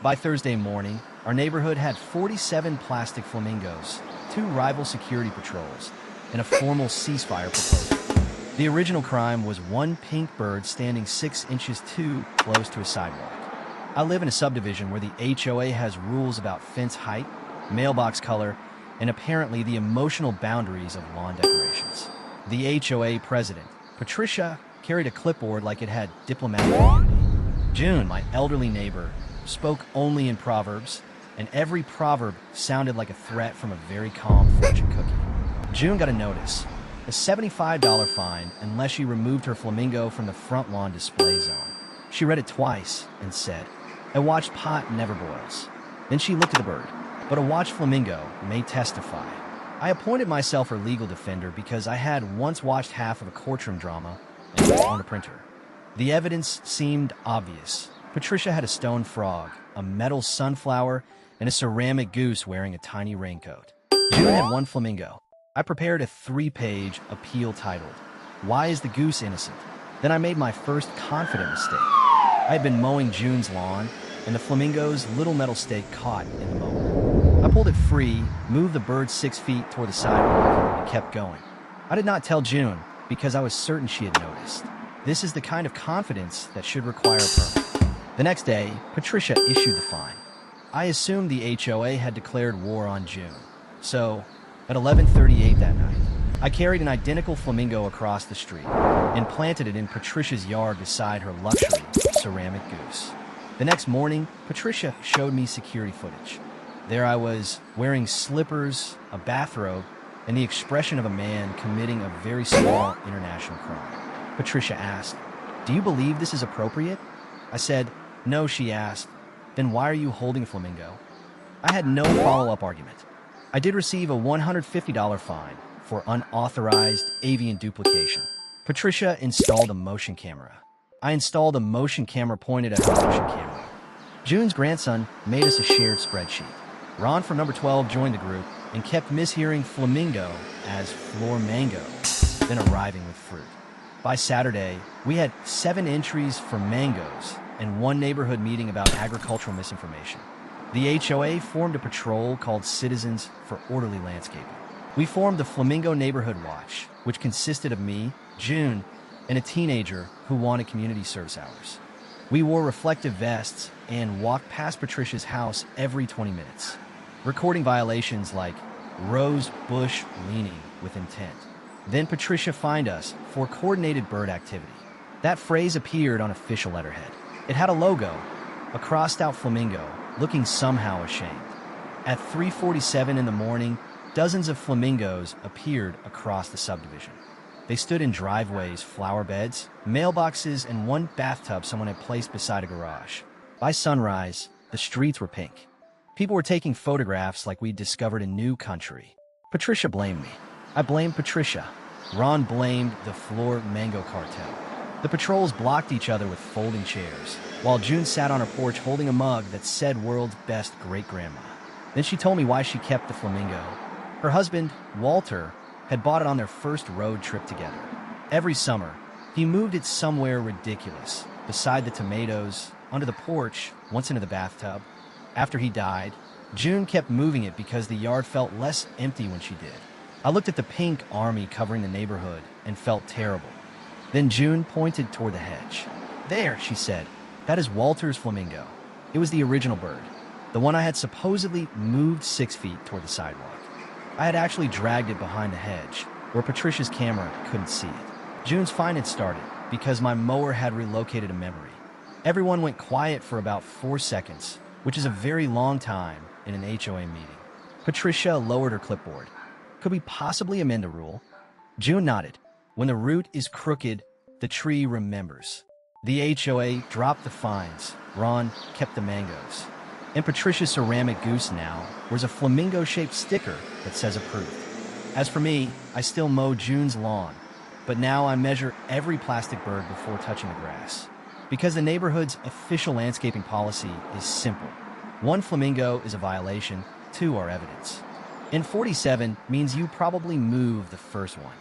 By Thursday morning, our neighborhood had 47 plastic flamingos, 2 rival security patrols, and a formal ceasefire proposal. The original crime was one pink bird standing 6 inches too close to a sidewalk. I live in a subdivision where the HOA has rules about fence height, mailbox color, and apparently the emotional boundaries of lawn decorations. The HOA president, Patricia, carried a clipboard like it had diplomatic immunity. June, my elderly neighbor, spoke only in proverbs, and every proverb sounded like a threat from a very calm fortune cookie. June got a notice, a $75 fine unless she removed her flamingo from the front lawn display zone. She read it twice and said, "A watched pot never boils." Then she looked at the bird. "But a watched flamingo may testify." I appointed myself her legal defender because I had once watched half of a courtroom drama and owned a printer. The evidence seemed obvious. Patricia had a stone frog, a metal sunflower, and a ceramic goose wearing a tiny raincoat. June had one flamingo. I prepared a 3-page appeal titled, "Why is the Goose Innocent?" Then I made my first confident mistake. I had been mowing June's lawn, and the flamingo's little metal stake caught in the mower. I pulled it free, moved the bird 6 feet toward the sidewalk, and kept going. I did not tell June because I was certain she had noticed. This is the kind of confidence that should require a permit. The next day, Patricia issued the fine. I assumed the HOA had declared war on June. So, at 11:38 that night, I carried an identical flamingo across the street and planted it in Patricia's yard beside her luxury ceramic goose. The next morning, Patricia showed me security footage. There I was, wearing slippers, a bathrobe, and the expression of a man committing a very small international crime. Patricia asked, "Do you believe this is appropriate?" I said, "No," she asked. "Then why are you holding a flamingo?" I had no follow-up argument. I did receive a $150 fine for unauthorized avian duplication. Patricia installed a motion camera. I installed a motion camera pointed at her motion camera. June's grandson made us a shared spreadsheet. Ron from number 12 joined the group and kept mishearing flamingo as floor mango, then arriving with fruit. By Saturday, we had 7 entries for mangoes and 1 neighborhood meeting about agricultural misinformation. The HOA formed a patrol called Citizens for Orderly Landscaping. We formed the Flamingo Neighborhood Watch, which consisted of me, June, and a teenager who wanted community service hours. We wore reflective vests and walked past Patricia's house every 20 minutes, recording violations like rose bush leaning with intent. Then Patricia fined us for coordinated bird activity. That phrase appeared on official letterhead. It had a logo, a crossed-out flamingo, looking somehow ashamed. At 3:47 in the morning, dozens of flamingos appeared across the subdivision. They stood in driveways, flower beds, mailboxes, and 1 bathtub someone had placed beside a garage. By sunrise, the streets were pink. People were taking photographs like we'd discovered a new country. Patricia blamed me. I blamed Patricia. Ron blamed the floor mango cartel. The patrols blocked each other with folding chairs, while June sat on her porch holding a mug that said "World's Best Great-Grandma." Then she told me why she kept the flamingo. Her husband, Walter, had bought it on their first road trip together. Every summer, he moved it somewhere ridiculous, beside the tomatoes, under the porch, once into the bathtub. After he died, June kept moving it because the yard felt less empty when she did. I looked at the pink army covering the neighborhood and felt terrible. Then June pointed toward the hedge. "There," she said, "that is Walter's flamingo." It was the original bird, the one I had supposedly moved 6 feet toward the sidewalk. I had actually dragged it behind the hedge, where Patricia's camera couldn't see it. June's fine had started because my mower had relocated a memory. Everyone went quiet for about 4 seconds, which is a very long time in an HOA meeting. Patricia lowered her clipboard. "Could we possibly amend a rule?" June nodded. "When the root is crooked, the tree remembers." The HOA dropped the fines. Ron kept the mangoes. And Patricia's ceramic goose now wears a flamingo-shaped sticker that says approved. As for me, I still mow June's lawn, but now I measure every plastic bird before touching the grass. Because the neighborhood's official landscaping policy is simple. 1 flamingo is a violation, 2 are evidence. And 47 means you probably moved the first one.